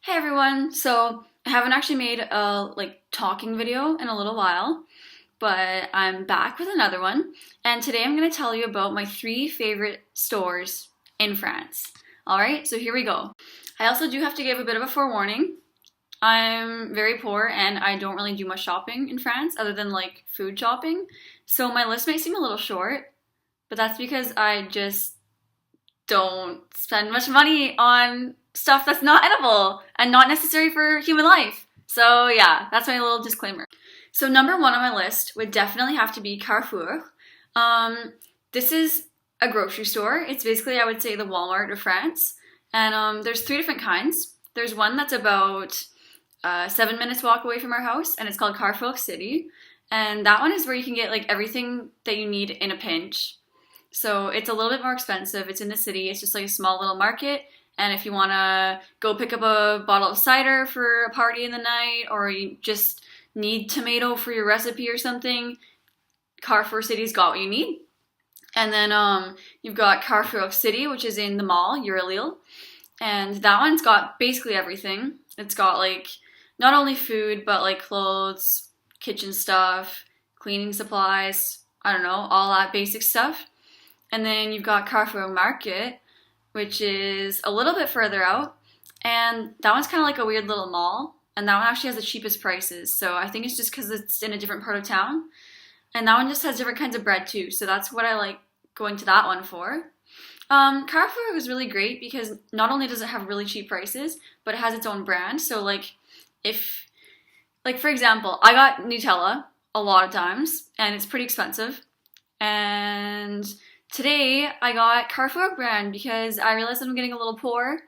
Hey everyone! So I haven't actually made a talking video in a little while, but I'm back with another one. And today I'm going to tell you about my three favorite stores in France. Alright, so here we go. I also do have to give a bit of a forewarning. I'm very poor and I don't really do much shopping in France other than like food shopping. So my list might seem a little short, but that's because I just don't spend much money on stuff that's not edible and not necessary for human life. So yeah, that's my little disclaimer. So number one on my list would definitely have to be Carrefour. This is a grocery store. It's basically, I would say, the Walmart of France. And there's three different kinds. There's one that's about 7 minutes walk away from our house, and it's called Carrefour City. And that one is where you can get like everything that you need in a pinch. So it's a little bit more expensive. It's in the city. It's just like a small little market. And if you want to go pick up a bottle of cider for a party in the night, or you just need tomato for your recipe or something, Carrefour City's got what you need. And then you've got Carrefour City, which is in the mall, Lille. And that one's got basically everything. It's got like not only food, but like clothes, kitchen stuff, cleaning supplies, I don't know, all that basic stuff. And then you've got Carrefour Market, which is a little bit further out. And that one's kind of like a weird little mall. And that one actually has the cheapest prices. So I think it's just because it's in a different part of town. And that one just has different kinds of bread too. So that's what I like going to that one for. Carrefour was really great because not only does it have really cheap prices, but it has its own brand. So for example, I got Nutella a lot of times and it's pretty expensive. And today I got Carrefour brand because I realized I'm getting a little poor.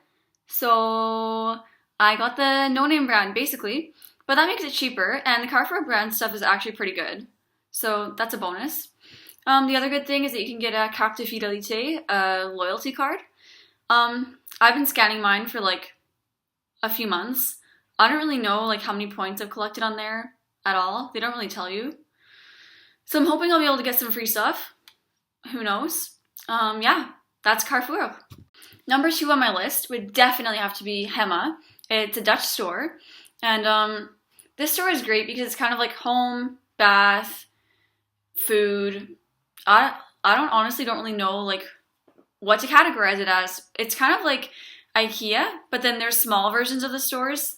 So I got the no-name brand basically, but that makes it cheaper and the Carrefour brand stuff is actually pretty good. So that's a bonus. The other good thing is that you can get a carte de fidélité, a loyalty card. I've been scanning mine for like a few months. I don't really know like how many points I've collected on there at all. They don't really tell you. So I'm hoping I'll be able to get some free stuff. Who knows? Yeah, that's Carrefour. Number two on my list would definitely have to be Hema. It's a Dutch store. And this store is great because it's kind of like home, bath, food. I honestly don't really know like what to categorize it as. It's kind of like IKEA, but then there's small versions of the stores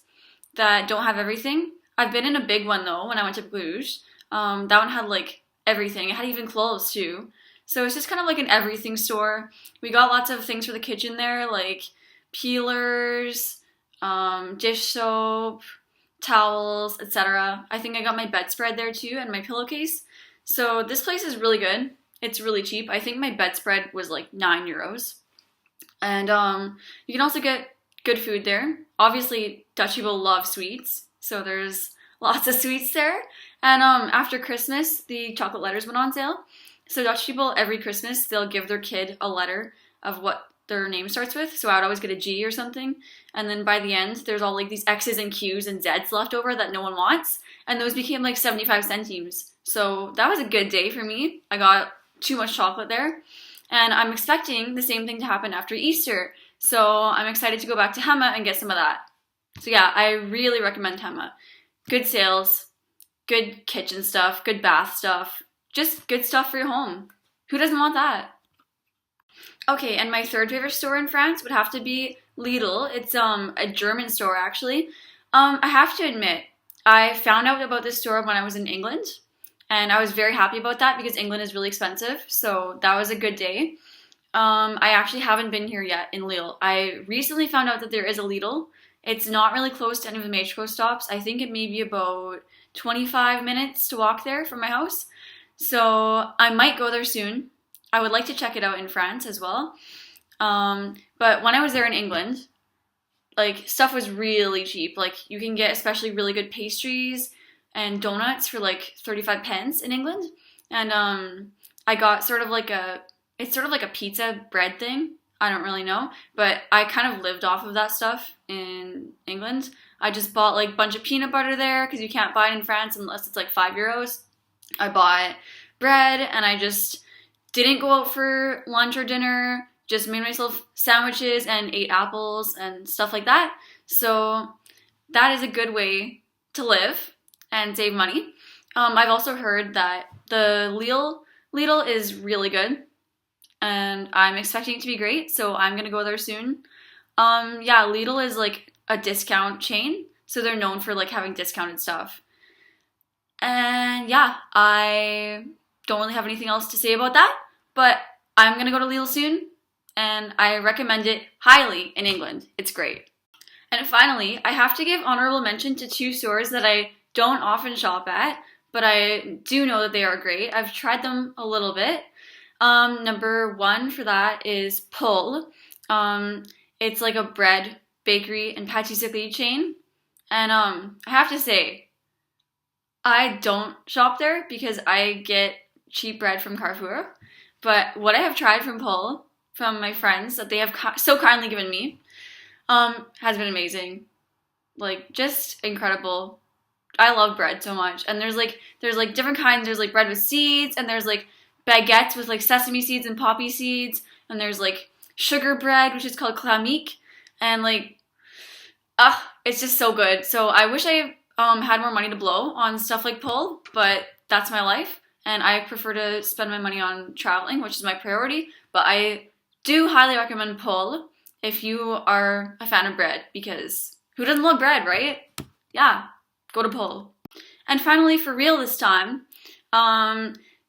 that don't have everything. I've been in a big one though when I went to Bruges. That one had like everything. It had even clothes too. So it's just kind of like an everything store. We got lots of things for the kitchen there, like peelers, dish soap, towels, etc. I think I got my bedspread there too and my pillowcase. So this place is really good. It's really cheap. I think my bedspread was like €9. And you can also get good food there. Obviously, Dutch people love sweets, so there's lots of sweets there. And after Christmas, the chocolate letters went on sale. So Dutch people, every Christmas, they'll give their kid a letter of what their name starts with. So I would always get a G or something. And then by the end, there's all like these X's and Q's and Z's left over that no one wants. And those became like 75 centimes. So that was a good day for me. I got too much chocolate there. And I'm expecting the same thing to happen after Easter. So I'm excited to go back to Hema and get some of that. So yeah, I really recommend Hema. Good sales, good kitchen stuff, good bath stuff. Just good stuff for your home. Who doesn't want that? Okay, and my third favorite store in France would have to be Lidl. It's a German store actually. I have to admit, I found out about this store when I was in England, and I was very happy about that because England is really expensive. So that was a good day. I actually haven't been here yet in Lille. I recently found out that there is a Lidl. It's not really close to any of the metro stops. I think it may be about 25 minutes to walk there from my house. So I might go there soon. I would like to check it out in France as well. But when I was there in England, like stuff was really cheap. Like you can get especially really good pastries and donuts for like 35 pence in England. And I got it's sort of like a pizza bread thing. I don't really know, but I kind of lived off of that stuff in England. I just bought like a bunch of peanut butter there because you can't buy it in France unless it's like €5. I bought bread and I just didn't go out for lunch or dinner, just made myself sandwiches and ate apples and stuff like that. So that is a good way to live and save money. I've also heard that the Lidl is really good, and I'm expecting it to be great, so I'm gonna go there soon. Yeah, Lidl is like a discount chain, so they're known for like having discounted stuff. And yeah, I don't really have anything else to say about that, but I'm gonna go to Lille soon, and I recommend it highly in England. It's great. And finally, I have to give honorable mention to two stores that I don't often shop at, but I do know that they are great. I've tried them a little bit. Number one for that is Pull. It's like a bread, bakery, and pâtisserie chain. And I have to say, I don't shop there because I get cheap bread from Carrefour. But what I have tried from Pull, from my friends that they have so kindly given me, has been amazing. Like, just incredible. I love bread so much. And there's different kinds. There's like bread with seeds, and there's like baguettes with like sesame seeds and poppy seeds, and there's like sugar bread, which is called clamique, and like, it's just so good. So I wish I had more money to blow on stuff like Pull, but that's my life, and I prefer to spend my money on traveling, which is my priority. But I do highly recommend Pull if you are a fan of bread, because who doesn't love bread, right? Yeah, go to Pull. And finally, for real this time,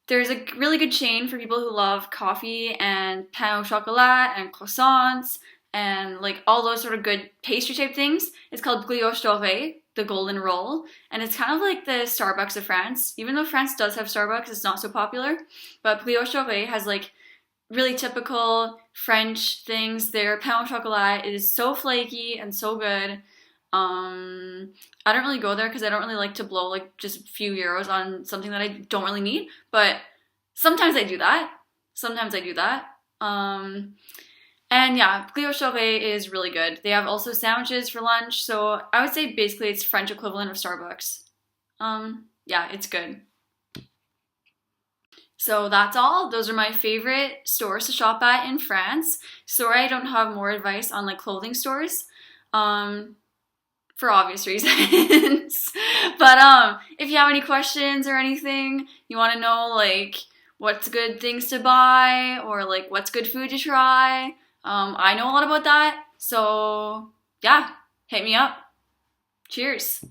there's a really good chain for people who love coffee and pain au chocolat and croissants and like all those sort of good pastry type things. It's called brioche dorée, the golden roll, and it's kind of like the Starbucks of France. Even though France does have Starbucks, it's not so popular, but brioche dorée has like really typical French things. Their pain au chocolat is so flaky and so good. I don't really go there because I don't really like to blow like just a few euros on something that I don't really need, but sometimes I do that. Sometimes I do that. And yeah, brioche dorée is really good. They have also sandwiches for lunch, so I would say basically it's French equivalent of Starbucks. Yeah, it's good. So that's all. Those are my favorite stores to shop at in France. Sorry I don't have more advice on like clothing stores. For obvious reasons. But if you have any questions or anything, you want to know like what's good things to buy or like what's good food to try, I know a lot about that. So yeah, hit me up. Cheers.